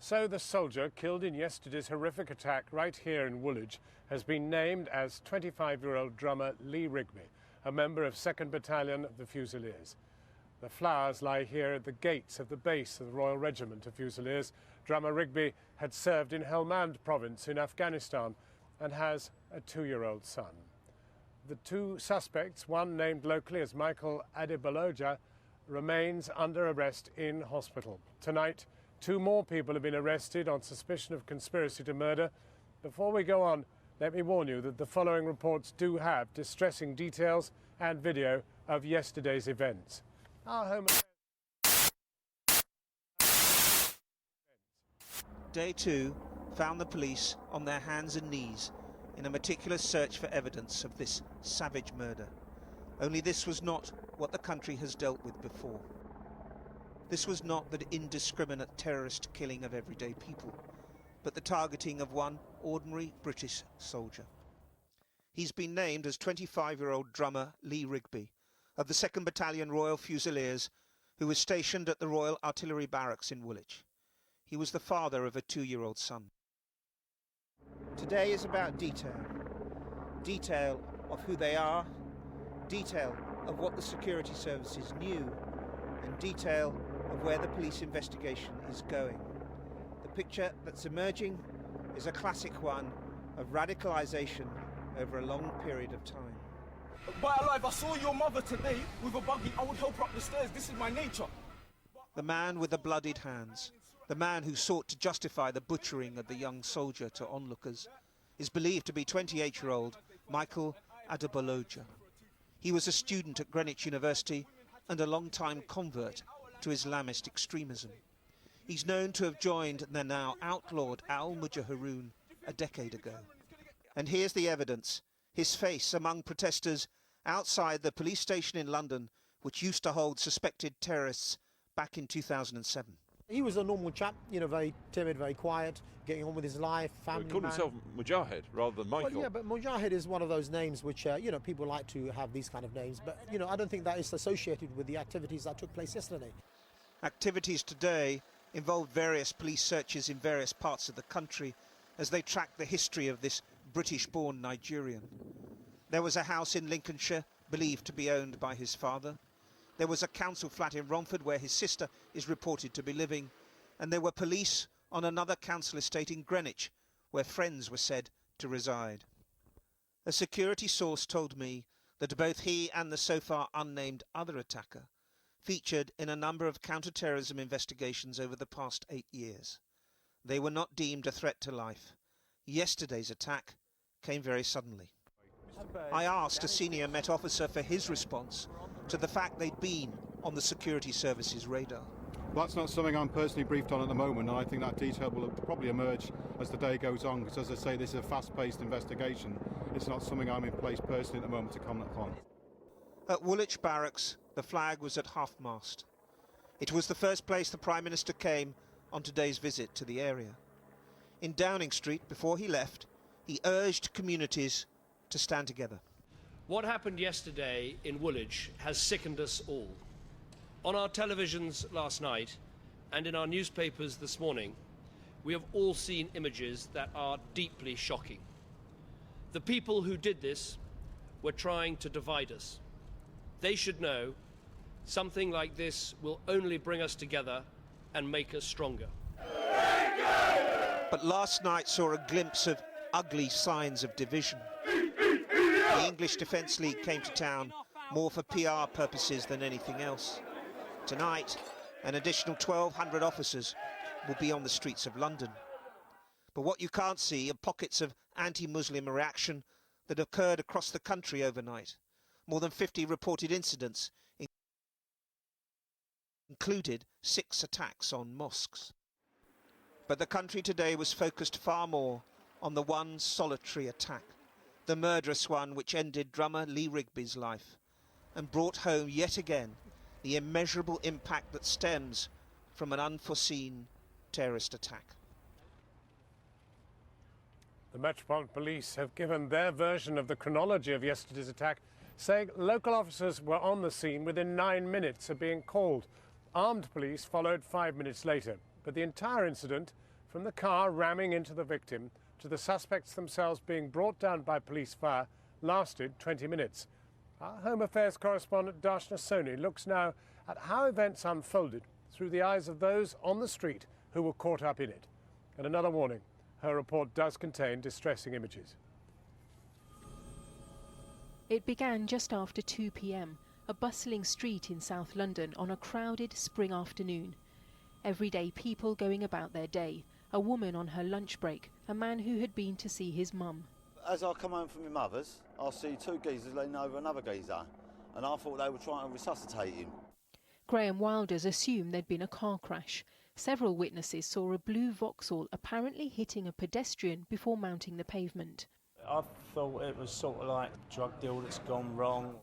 So the soldier killed in yesterday's horrific attack right here in Woolwich has been named as 25-year-old drummer Lee Rigby, a member of 2nd Battalion of the Fusiliers. The flowers lie here at the gates of the base of the Royal Regiment of Fusiliers. Drummer Rigby had served in Helmand province in Afghanistan and has a 2-year-old son. The two suspects, one named locally as Michael Adeboloja, remains under arrest in hospital. Tonight, 2 more people have been arrested on suspicion of conspiracy to murder. Before we go on, let me warn you that the following reports do have distressing details and video of yesterday's events. Our Home Day 2 found the police on their hands and knees in a meticulous search for evidence of this savage murder. Only this was not what the country has dealt with before. This was not the indiscriminate terrorist killing of everyday people, but the targeting of one ordinary British soldier. He's been named as 25-year-old drummer Lee Rigby of the 2nd Battalion Royal Fusiliers, who was stationed at the Royal Artillery Barracks in Woolwich. He was the father of a 2-year-old son. Today is about detail. Detail of who they are, detail of what the security services knew, and detail of where the police investigation is going. The picture that's emerging is a classic one of radicalisation over a long period of time. By alive, I saw your mother today with a buggy. I would help her up the stairs. This is my nature. The man with the bloodied hands, the man who sought to justify the butchering of the young soldier to onlookers, is believed to be 28-year-old Michael Adeboloja. He was a student at Greenwich University and a long-time convert to Islamist extremism. He's known to have joined the now outlawed al-Mujahirun a decade ago. And here's the evidence: his face among protesters outside the police station in London, which used to hold suspected terrorists back in 2007. He was a normal chap, you know, very timid, very quiet, getting on with his life, family man. He called himself Mujahid rather than Michael. Well, yeah, but Mujahid is one of those names which, you know, people like to have these kind of names. But, you know, I don't think that is associated with the activities that took place yesterday. Activities today involved various police searches in various parts of the country as they tracked the history of this British-born Nigerian. There was a house in Lincolnshire believed to be owned by his father. There was a council flat in Romford where his sister is reported to be living. And there were police on another council estate in Greenwich where friends were said to reside. A security source told me that both he and the so far unnamed other attacker featured in a number of counter-terrorism investigations over the past 8 years. They were not deemed a threat to life. Yesterday's attack came very suddenly. I asked a senior Met officer for his response to the fact they'd been on the security services radar. Well, that's not something I'm personally briefed on at the moment, and I think that detail will probably emerge as the day goes on, because as I say, this is a fast-paced investigation. It's not something I'm in place personally at the moment to comment upon. At Woolwich Barracks, the flag was at half-mast. It was the first place the Prime Minister came on today's visit to the area. In Downing Street, before he left, he urged communities to stand together. What happened yesterday in Woolwich has sickened us all. On our televisions last night and in our newspapers this morning, we have all seen images that are deeply shocking. The people who did this were trying to divide us. They should know something like this will only bring us together and make us stronger. But last night saw a glimpse of ugly signs of division. The English Defence League came to town more for PR purposes than anything else. Tonight, an additional 1,200 officers will be on the streets of London. But what you can't see are pockets of anti-Muslim reaction that occurred across the country overnight. More than 50 reported incidents included 6 attacks on mosques. But the country today was focused far more on the one solitary attack, the murderous one which ended drummer Lee Rigby's life and brought home yet again the immeasurable impact that stems from an unforeseen terrorist attack. The Metropolitan Police have given their version of the chronology of yesterday's attack, saying local officers were on the scene within 9 minutes of being called. Armed police followed 5 minutes later, but the entire incident From the car ramming into the victim to the suspects themselves being brought down by police fire lasted 20 minutes. Our Home Affairs correspondent Darshana Soni looks now at how events unfolded through the eyes of those on the street who were caught up in it. And another warning, her report does contain distressing images. It began just after 2 p.m, a bustling street in South London on a crowded spring afternoon. Everyday people going about their day, a woman on her lunch break, a man who had been to see his mum. As I come home from my mother's, I see two geezers leaning over another geezer, and I thought they were trying to resuscitate him. Graham Wilders assumed there'd been a car crash. Several witnesses saw a blue Vauxhall apparently hitting a pedestrian before mounting the pavement. I thought it was sort of like a drug deal that's gone wrong.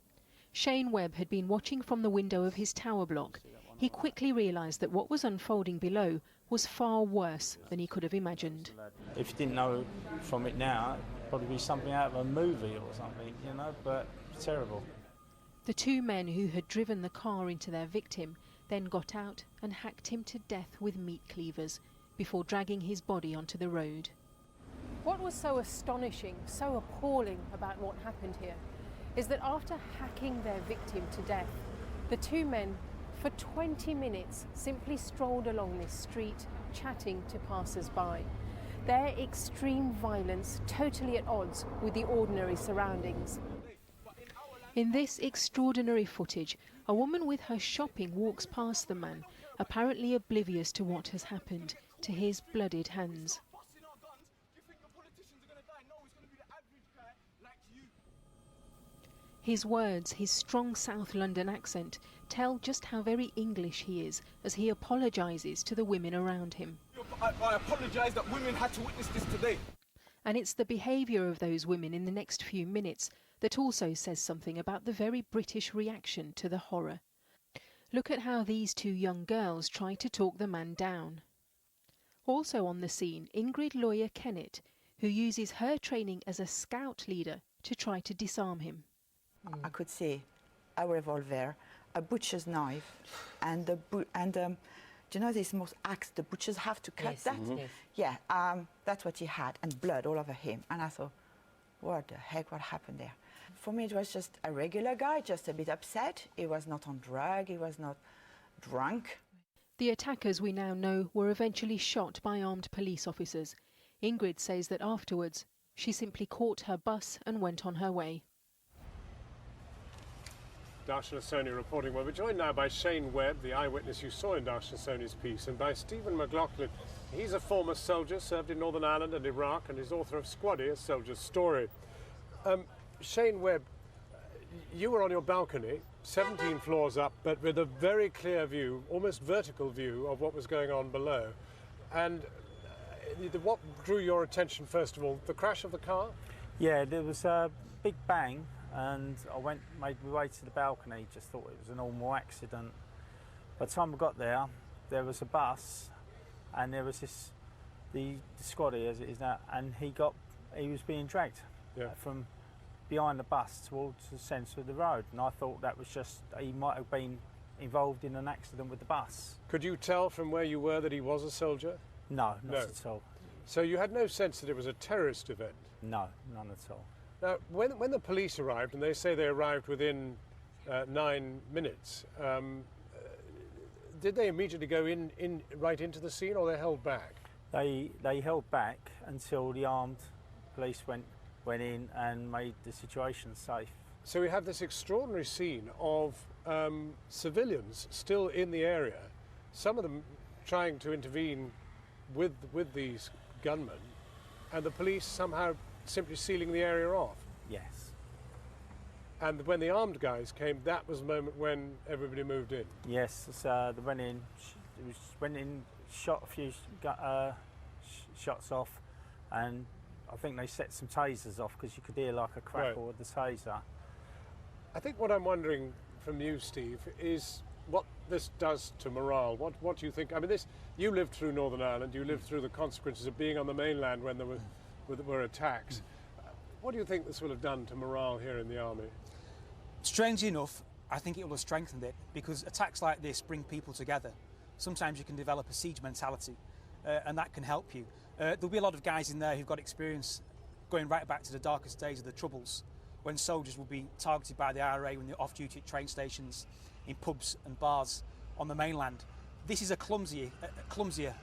Shane Webb had been watching from the window of his tower block. He quickly realised that what was unfolding below was far worse than he could have imagined. If you didn't know from it now, it'd probably be something out of a movie or something, you know, but it's terrible. The two men who had driven the car into their victim then got out and hacked him to death with meat cleavers before dragging his body onto the road. What was so astonishing, so appalling about what happened here is that after hacking their victim to death, the two men for 20 minutes simply strolled along this street chatting to passers-by. Their extreme violence totally at odds with the ordinary surroundings. In this extraordinary footage, a woman with her shopping walks past the man, apparently oblivious to what has happened to his bloodied hands. His words, his strong South London accent, tell just how very English he is as he apologises to the women around him. I apologise that women had to witness this today. And it's the behaviour of those women in the next few minutes that also says something about the very British reaction to the horror. Look at how these two young girls try to talk the man down. Also on the scene, Ingrid Lawyer Kennett, who uses her training as a scout leader to try to disarm him. I could see a revolver, a butcher's knife, and do you know this most axe the butchers have to cut that? Yes. Yeah, that's what he had, and blood all over him. And I thought, what the heck, what happened there? For me, it was just a regular guy, just a bit upset. He was not on drug, he was not drunk. The attackers, we now know, were eventually shot by armed police officers. Ingrid says that afterwards, she simply caught her bus and went on her way. Darshana Soni reporting. Well, we're joined now by Shane Webb, the eyewitness you saw in Darshana Soni's piece, and by Stephen McLaughlin. He's a former soldier, served in Northern Ireland and Iraq, and is author of Squaddie, A Soldier's Story. Shane Webb, you were on your balcony, 17 floors up, but with a very clear view, almost vertical view of what was going on below. And what drew your attention, first of all, the crash of the car? Yeah, there was a big bang, and I made my way to the balcony, just thought it was a normal accident. By the time I got there, there was a bus, and there was the Squaddie as it is now, and he was being dragged from behind the bus towards the centre of the road, and I thought that was just, he might have been involved in an accident with the bus. Could you tell from where you were that he was a soldier? No, not at all. So you had no sense that it was a terrorist event? No, none at all. Now, when the police arrived, and they say they arrived within 9 minutes, did they immediately go right into the scene, or they held back? They held back until the armed police went in and made the situation safe. So we have this extraordinary scene of civilians still in the area, some of them trying to intervene with these gunmen, and the police somehow simply sealing the area off. Yes. And when the armed guys came, that was the moment when everybody moved in. Yes, they went in, shot a few shots off, and I think they set some tasers off because you could hear like a crackle of the taser. I think what I'm wondering from you, Steve, is what this does to morale. What do you think? I mean, you lived through Northern Ireland, you lived through the consequences of being on the mainland when there were attacks. What do you think this will have done to morale here in the army? Strangely enough, I think it will have strengthened it, because attacks like this bring people together. Sometimes you can develop a siege mentality, and that can help you. There'll be a lot of guys in there who've got experience going right back to the darkest days of the Troubles, when soldiers would be targeted by the IRA when they're off-duty at train stations, in pubs and bars on the mainland. This is a clumsier,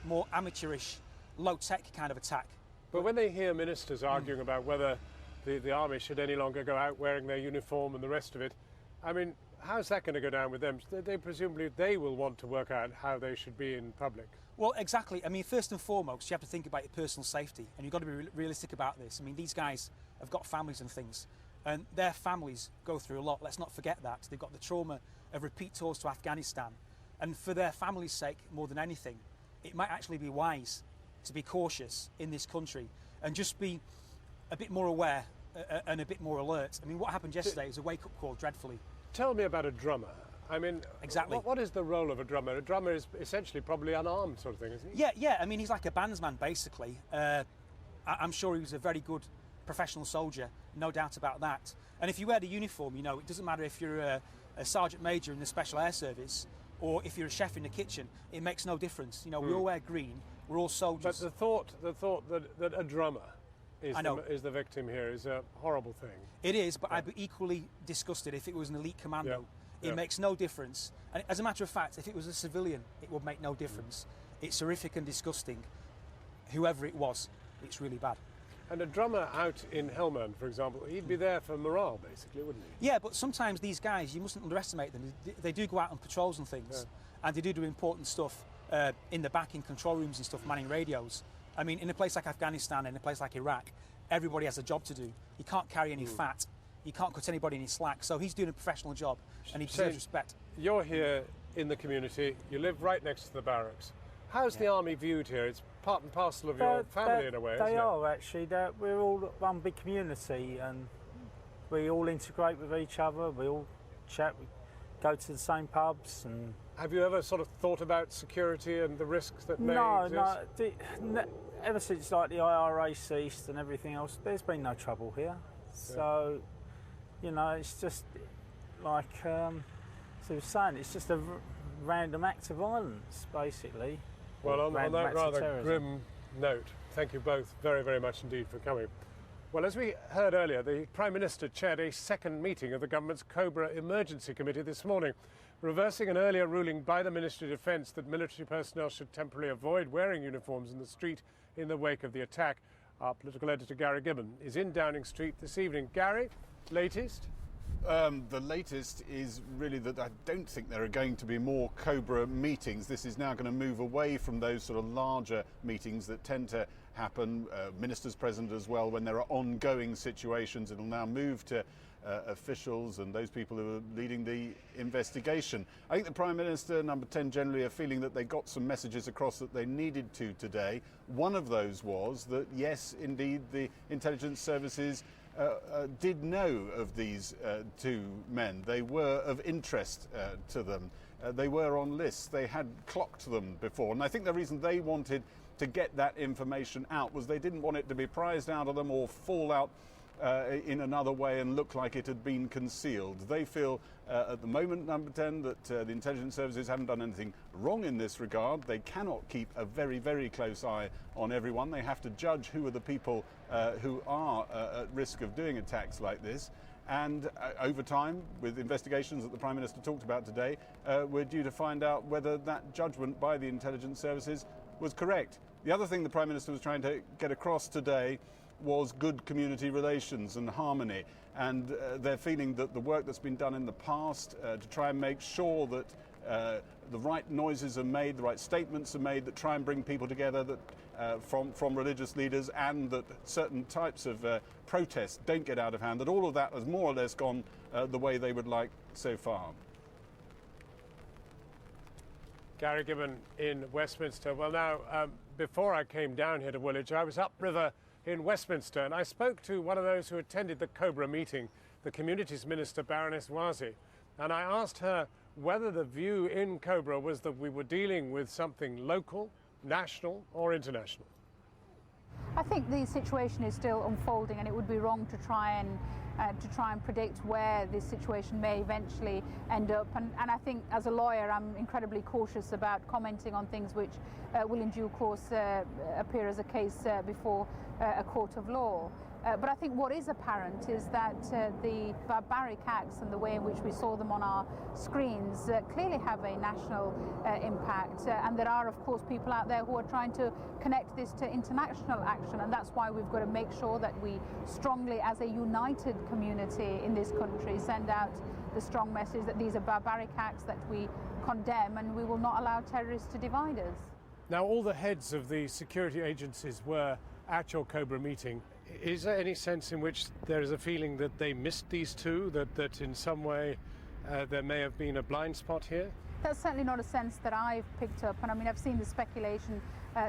more amateurish, low-tech kind of attack. But when they hear ministers arguing about whether the army should any longer go out wearing their uniform and the rest of it, I mean, how's that going to go down with them? Presumably they will want to work out how they should be in public. Well, exactly. I mean, first and foremost, you have to think about your personal safety, and you've got to be realistic about this. I mean, these guys have got families and things, and their families go through a lot. Let's not forget that. They've got the trauma of repeat tours to Afghanistan, and for their family's sake, more than anything, it might actually be wise to be cautious in this country and just be a bit more aware and a bit more alert. I mean, what happened yesterday was a wake-up call, dreadfully. Tell me about a drummer. I mean, exactly. What is the role of a drummer? A drummer is essentially probably unarmed sort of thing, isn't he? Yeah. I mean, he's like a bandsman, basically. I'm sure he was a very good professional soldier, no doubt about that. And if you wear the uniform, you know, it doesn't matter if you're a sergeant major in the Special Air Service or if you're a chef in the kitchen, it makes no difference. You know, we all wear green, we're all soldiers. But the thought that a drummer is the victim here is a horrible thing. It is, but I'd be equally disgusted if it was an elite commando. It makes no difference. And as a matter of fact, if it was a civilian, it would make no difference. It's horrific and disgusting. Whoever it was, it's really bad. And a drummer out in Helmand, for example, he'd be there for morale, basically, wouldn't he? Yeah, but sometimes these guys, you mustn't underestimate them. They do go out on patrols and things, and they do important stuff in the back, in control rooms and stuff, manning radios. I mean, in a place like Afghanistan, in a place like Iraq, everybody has a job to do. You can't carry any fat. You can't cut anybody any slack. So he's doing a professional job, and he deserves respect. You're here in the community. You live right next to the barracks. How's the army viewed here? It's part and parcel of your family in a way, isn't it? They are, actually. We're all one big community, and we all integrate with each other. We all chat. We go to the same pubs. And have you ever sort of thought about security and the risks that may exist? No. Ever since like the IRA ceased and everything else, there's been no trouble here. So, you know, it's just like so was saying, it's just a random act of violence, basically. Well, on that rather grim note, thank you both very, very much indeed for coming. Well, as we heard earlier, the Prime Minister chaired a second meeting of the government's Cobra Emergency Committee this morning, reversing an earlier ruling by the Ministry of Defence that military personnel should temporarily avoid wearing uniforms in the street in the wake of the attack. Our political editor, Gary Gibbon, is in Downing Street this evening. Gary, latest? The latest is really that I don't think there are going to be more Cobra meetings. This is now going to move away from those sort of larger meetings that tend to happen, ministers present as well, when there are ongoing situations. It'll now move to officials and those people who are leading the investigation. I think the Prime Minister, Number 10 generally, are feeling that they got some messages across that they needed to today. One of those was that, yes, indeed, the intelligence services did know of these two men. They were of interest to them. They were on lists. They had clocked them before. And I think the reason they wanted to get that information out was they didn't want it to be prized out of them or fall out in another way and look like it had been concealed. They feel at the moment, Number 10, that the intelligence services haven't done anything wrong in this regard. They cannot keep a very, very close eye on everyone. They have to judge who are the people who are at risk of doing attacks like this. And over time, with investigations that the Prime Minister talked about today, we're due to find out whether that judgment by the intelligence services was correct. The other thing the Prime Minister was trying to get across today was good community relations and harmony, and they're feeling that the work that's been done in the past to try and make sure that the right noises are made, the right statements are made that try and bring people together, that from religious leaders, and that certain types of protests don't get out of hand, that all of that has more or less gone the way they would like so far. Gary Gibbon in Westminster. Well, now, before I came down here to Woolwich, I was upriver in Westminster, and I spoke to one of those who attended the Cobra meeting, the Communities Minister, Baroness Warsi, and I asked her whether the view in Cobra was that we were dealing with something local, national or international. I think the situation is still unfolding, and it would be wrong to try and predict where this situation may eventually end up. And I think as a lawyer, I'm incredibly cautious about commenting on things which will in due course appear as a case before a court of law. But I think what is apparent is that the barbaric acts and the way in which we saw them on our screens clearly have a national impact. And there are, of course, people out there who are trying to connect this to international action. And that's why we've got to make sure that we strongly, as a united community in this country, send out the strong message that these are barbaric acts that we condemn, and we will not allow terrorists to divide us. Now, all the heads of the security agencies were at your Cobra meeting. Is there any sense in which there is a feeling that they missed these two, that in some way there may have been a blind spot here? That's certainly not a sense that I've picked up, and I mean, I've seen the speculation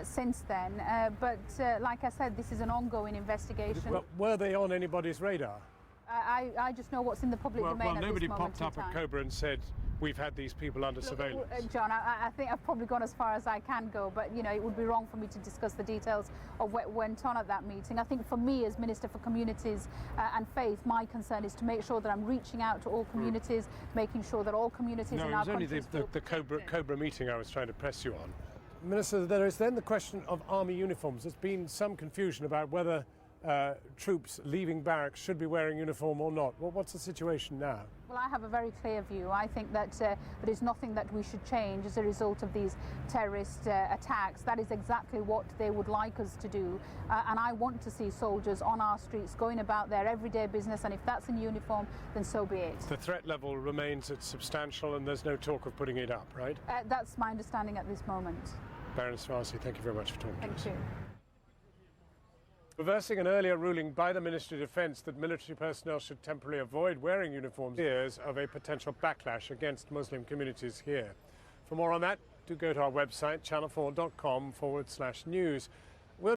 since then, but like I said, this is an ongoing investigation. Well, were they on anybody's radar? I just know what's in the public domain at nobody this moment popped up in time. at Cobra and said, we've had these people under surveillance. John, I think I've probably gone as far as I can go, but you know, it would be wrong for me to discuss the details of what went on at that meeting. I think for me as Minister for Communities and Faith, my concern is to make sure that I'm reaching out to all communities, making sure that all communities in our country... No, it was only the Cobra meeting I was trying to press you on. Minister, there is then the question of army uniforms. There's been some confusion about whether troops leaving barracks should be wearing uniform or not. Well, what's the situation now? Well, I have a very clear view. I think that there is nothing that we should change as a result of these terrorist attacks. That is exactly what they would like us to do. And I want to see soldiers on our streets going about their everyday business, and if that's in uniform, then so be it. The threat level remains at substantial, and there's no talk of putting it up, right? That's my understanding at this moment. Baroness Warsi, thank you very much for talking to us. Thank you. Reversing an earlier ruling by the Ministry of Defence that military personnel should temporarily avoid wearing uniforms, fears of a potential backlash against Muslim communities here. For more on that, do go to our website, channel4.com/news.